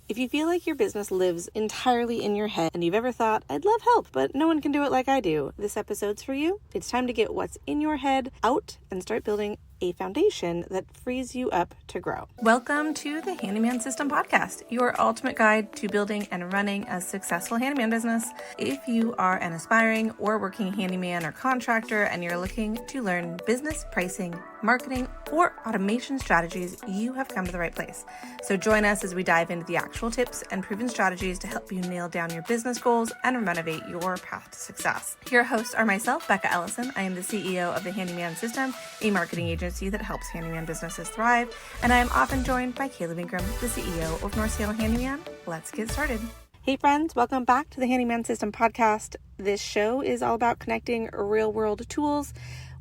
If you feel like your business lives entirely in your head and you've ever thought, I'd love help, but no one can do it like I do, this episode's for you. It's time to get what's in your head out and start building a foundation that frees you up to grow. Welcome to the Handyman System Podcast, your ultimate guide to building and running a successful handyman business. If you are an aspiring or working handyman or contractor and you're looking to learn business pricing, marketing, or automation strategies, you have come to the right place. So join us as we dive into the actual tips and proven strategies to help you nail down your business goals and renovate your path to success. Your hosts are myself, Becca Ellison. I am the CEO of the Handyman System, a marketing agency that helps handyman businesses thrive, and I am often joined by Caleb Ingram, the CEO of North Seattle Handyman. Let's get started. Hey friends, welcome back to the Handyman System Podcast. This show is all about connecting real-world tools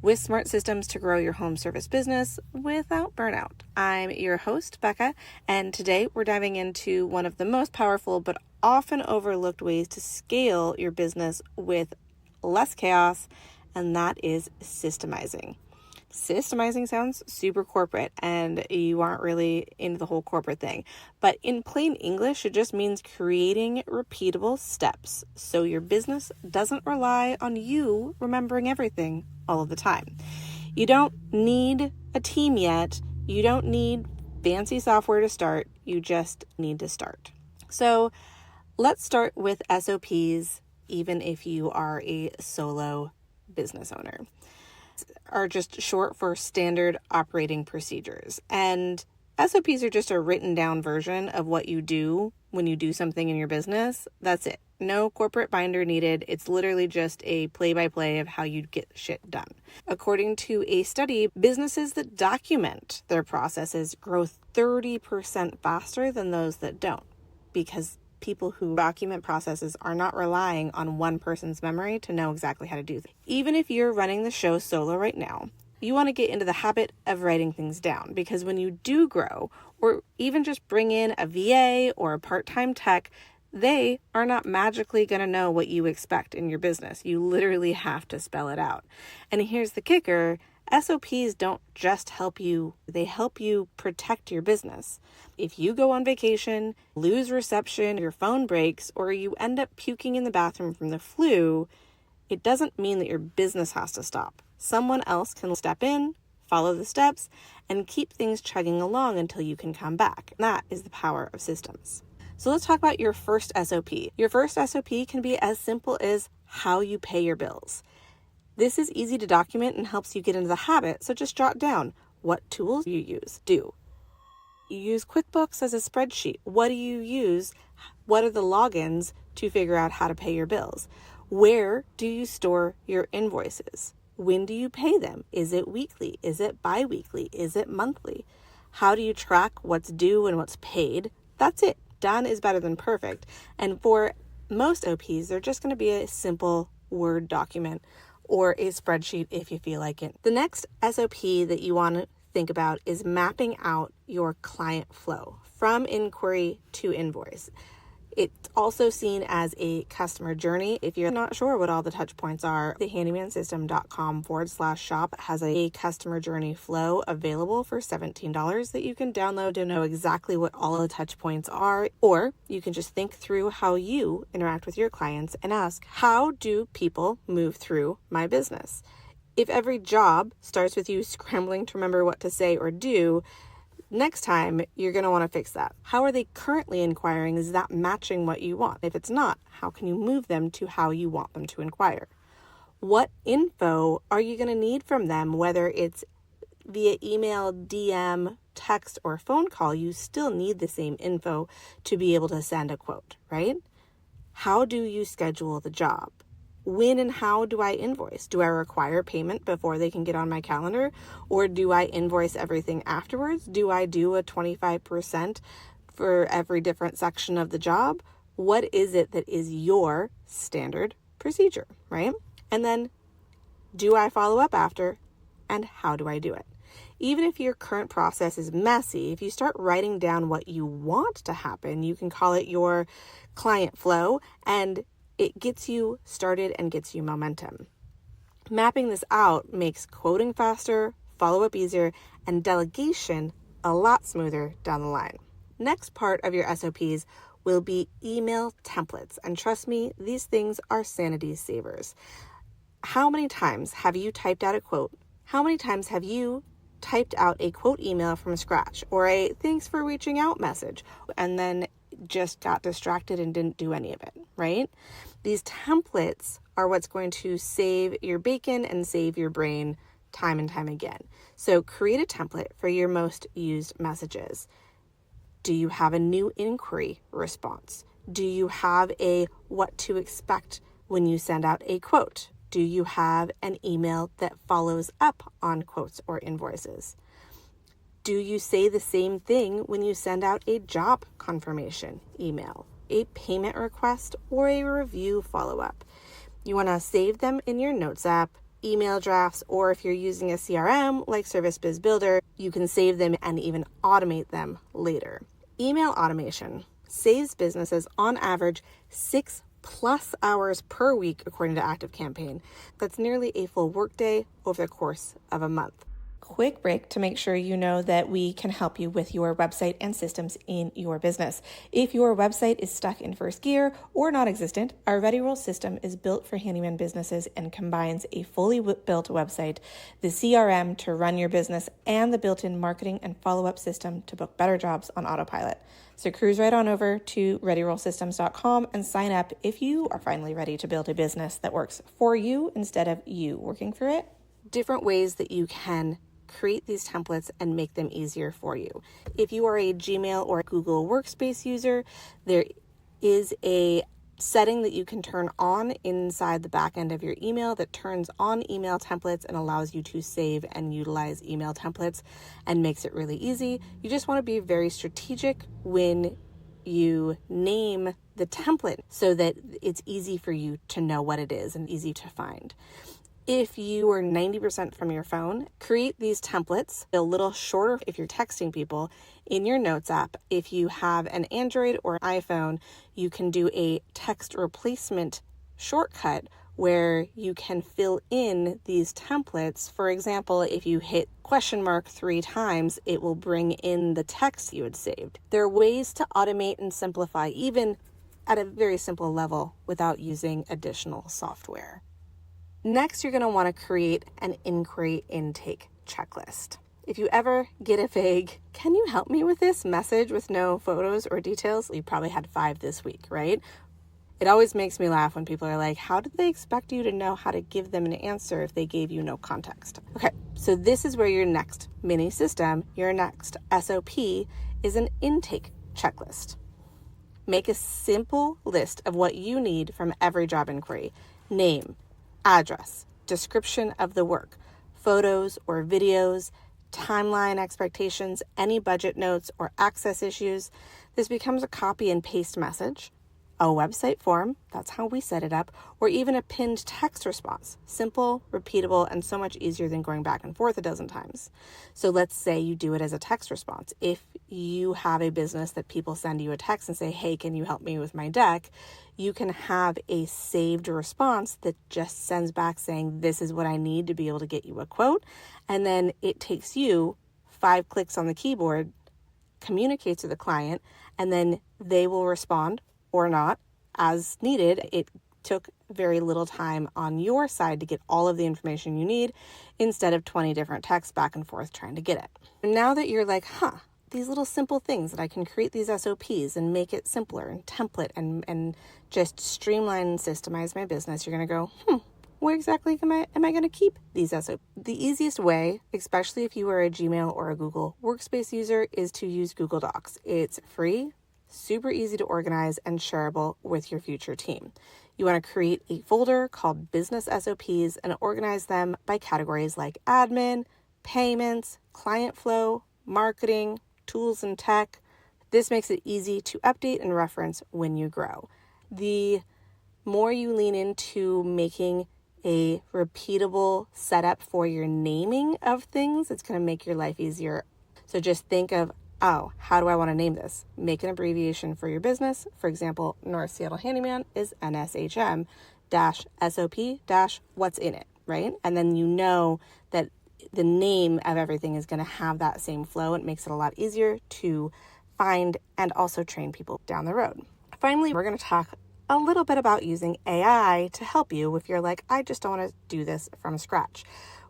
with smart systems to grow your home service business without burnout. I'm your host, Becca, and today we're diving into one of the most powerful but often overlooked ways to scale your business with less chaos, and that is systemizing. Systemizing sounds super corporate and you aren't really into the whole corporate thing. But in plain English, it just means creating repeatable steps so your business doesn't rely on you remembering everything all of the time. You don't need a team yet. You don't need fancy software to start. You just need to start. So let's start with SOPs, even if you are a solo business owner. Are just short for standard operating procedures. And SOPs are just a written down version of what you do when you do something in your business. That's it. No corporate binder needed. It's literally just a play-by-play of how you get shit done. According to a study, businesses that document their processes grow 30% faster than those that don't, because people who document processes are not relying on one person's memory to know exactly how to do things. Even if you're running the show solo right now, you want to get into the habit of writing things down, because when you do grow, or even just bring in a VA or a part-time tech, they are not magically going to know what you expect in your business. You literally have to spell it out. And here's the kicker. SOPs don't just help you, they help you protect your business. If you go on vacation, lose reception, your phone breaks, or you end up puking in the bathroom from the flu, it doesn't mean that your business has to stop. Someone else can step in, follow the steps, and keep things chugging along until you can come back. That is the power of systems. So let's talk about your first SOP. Your first SOP can be as simple as how you pay your bills. This is easy to document and helps you get into the habit, so just jot down what tools you use. You use QuickBooks as a spreadsheet. What do you use? What are the logins to figure out how to pay your bills? Where do you store your invoices? When do you pay them? Is it weekly? Is it bi-weekly? Is it monthly? How do you track what's due and what's paid? That's it. Done is better than perfect. And for most OPs, they're just going to be a simple Word document or a spreadsheet if you feel like it. The next SOP that you want to think about is mapping out your client flow from inquiry to invoice. It's also seen as a customer journey. If you're not sure what all the touch points are, the handymansystem.com/shop has a customer journey flow available for $17 that you can download to know exactly what all the touch points are. Or you can just think through how you interact with your clients and ask, how do people move through my business? If every job starts with you scrambling to remember what to say or do, next time, you're going to want to fix that. How are they currently inquiring? Is that matching what you want? If it's not, how can you move them to how you want them to inquire? What info are you going to need from them, whether it's via email, DM, text, or phone call? You still need the same info to be able to send a quote, right? How do you schedule the job? When and how do I invoice? Do I require payment before they can get on my calendar? Or do I invoice everything afterwards? Do I do a 25% for every different section of the job? What is it that is your standard procedure, right? And then, do I follow up after? And how do I do it? Even if your current process is messy, if you start writing down what you want to happen, you can call it your client flow, and it gets you started and gets you momentum. Mapping this out makes quoting faster, follow-up easier, and delegation a lot smoother down the line. Next part of your SOPs will be email templates. And trust me, these things are sanity savers. How many times have you typed out a quote? How many times have you typed out a quote email from scratch or a thanks for reaching out message and then just got distracted and didn't do any of it, right? These templates are what's going to save your bacon and save your brain time and time again. So create a template for your most used messages. Do you have a new inquiry response? Do you have a what to expect when you send out a quote? Do you have an email that follows up on quotes or invoices? Do you say the same thing when you send out a job confirmation email, a payment request, or a review follow-up? You want to save them in your Notes app, email drafts, or if you're using a CRM like Service Biz Builder, you can save them and even automate them later. Email automation saves businesses on average 6+ hours per week, according to ActiveCampaign. That's nearly a full workday over the course of a month. Quick break to make sure you know that we can help you with your website and systems in your business. If your website is stuck in first gear or non-existent, our ReadyRoll system is built for handyman businesses and combines a fully built website, the CRM to run your business, and the built-in marketing and follow-up system to book better jobs on autopilot. So cruise right on over to ReadyRollSystems.com and sign up if you are finally ready to build a business that works for you instead of you working for it. Different ways that you can create these templates and make them easier for you. If you are a Gmail or Google Workspace user, there is a setting that you can turn on inside the back end of your email that turns on email templates and allows you to save and utilize email templates and makes it really easy. You just want to be very strategic when you name the template so that it's easy for you to know what it is and easy to find. If you are 90% from your phone, create these templates a little shorter if you're texting people in your Notes app. If you have an Android or iPhone, you can do a text replacement shortcut where you can fill in these templates. For example, if you hit $3 times, it will bring in the text you had saved. There are ways to automate and simplify, even at a very simple level, without using additional software. Next, you're going to want to create an inquiry intake checklist. If you ever get a vague, "Can you help me with this?" message with no photos or details, you probably had 5 this week, right? It always makes me laugh when people are like, how did they expect you to know how to give them an answer if they gave you no context? Okay, so this is where your next mini system, your next SOP, is an intake checklist. Make a simple list of what you need from every job inquiry. Name, address, description of the work, photos or videos, timeline expectations, any budget notes or access issues. This becomes a copy and paste message, a website form, that's how we set it up, or even a pinned text response. Simple, repeatable, and so much easier than going back and forth a dozen times. So let's say you do it as a text response. If you have a business that people send you a text and say, "Hey, can you help me with my deck?" you can have a saved response that just sends back saying, "This is what I need to be able to get you a quote." And then it takes you 5 clicks on the keyboard, communicates to the client, and then they will respond or not as needed. It took very little time on your side to get all of the information you need instead of 20 different texts back and forth trying to get it. And now that you're like, these little simple things that I can create these SOPs and make it simpler and template and just streamline and systemize my business, you're going to go, where exactly am I going to keep these SOPs? The easiest way, especially if you are a Gmail or a Google Workspace user, is to use Google Docs. It's free, super easy to organize, and shareable with your future team. You want to create a folder called Business SOPs and organize them by categories like admin, payments, client flow, marketing, tools and tech. This makes it easy to update and reference when you grow. The more you lean into making a repeatable setup for your naming of things, it's going to make your life easier. So just think of, how do I want to name this? Make an abbreviation for your business. For example, North Seattle Handyman is NSHM-SOP- what's in it, right? And then you know that the name of everything is going to have that same flow. It makes it a lot easier to find and also train people down the road. Finally, we're going to talk a little bit about using AI to help you if you're like, I just don't want to do this from scratch.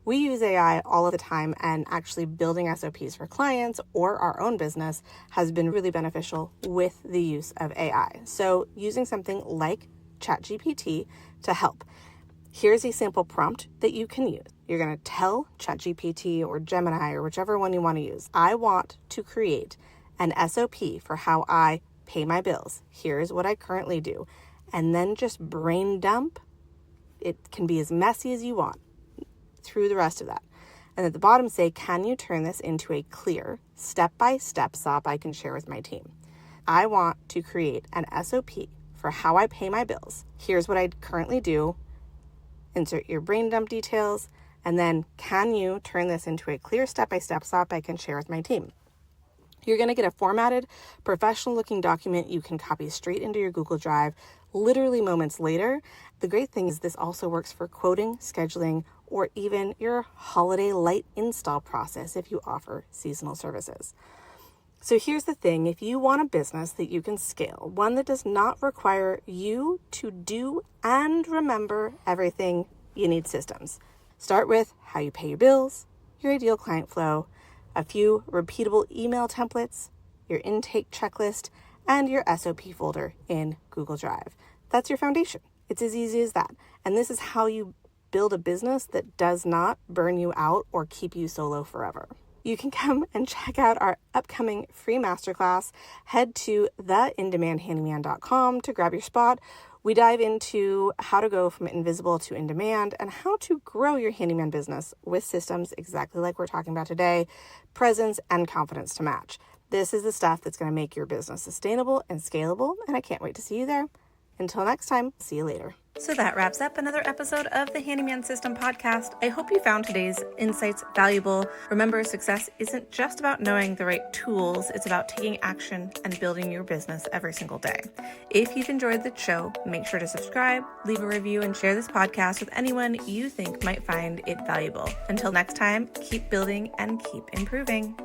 We use AI all of the time, and actually building SOPs for clients or our own business has been really beneficial with the use of AI. So using something like ChatGPT to help. Here's a sample prompt that you can use. You're going to tell ChatGPT or Gemini or whichever one you want to use, I want to create an SOP for how I pay my bills. Here's what I currently do. And then just brain dump. It can be as messy as you want through the rest of that. And at the bottom say, can you turn this into a clear step-by-step SOP I can share with my team? I want to create an SOP for how I pay my bills. Here's what I currently do. Insert your brain dump details. And then can you turn this into a clear step-by-step SOP I can share with my team? You're going to get a formatted, professional-looking document you can copy straight into your Google Drive literally moments later. The great thing is this also works for quoting, scheduling, or even your holiday light install process if you offer seasonal services. So here's the thing. If you want a business that you can scale, one that does not require you to do and remember everything, you need systems. Start with how you pay your bills, your ideal client flow, a few repeatable email templates, your intake checklist, and your SOP folder in Google Drive. That's your foundation. It's as easy as that. And this is how you build a business that does not burn you out or keep you solo forever. You can come and check out our upcoming free masterclass. Head to theindemandhandyman.com to grab your spot. We dive into how to go from invisible to in demand and how to grow your handyman business with systems exactly like we're talking about today, presence and confidence to match. This is the stuff that's going to make your business sustainable and scalable, and I can't wait to see you there. Until next time, see you later. So that wraps up another episode of the Handyman System Podcast. I hope you found today's insights valuable. Remember, success isn't just about knowing the right tools. It's about taking action and building your business every single day. If you've enjoyed the show, make sure to subscribe, leave a review, and share this podcast with anyone you think might find it valuable. Until next time, keep building and keep improving.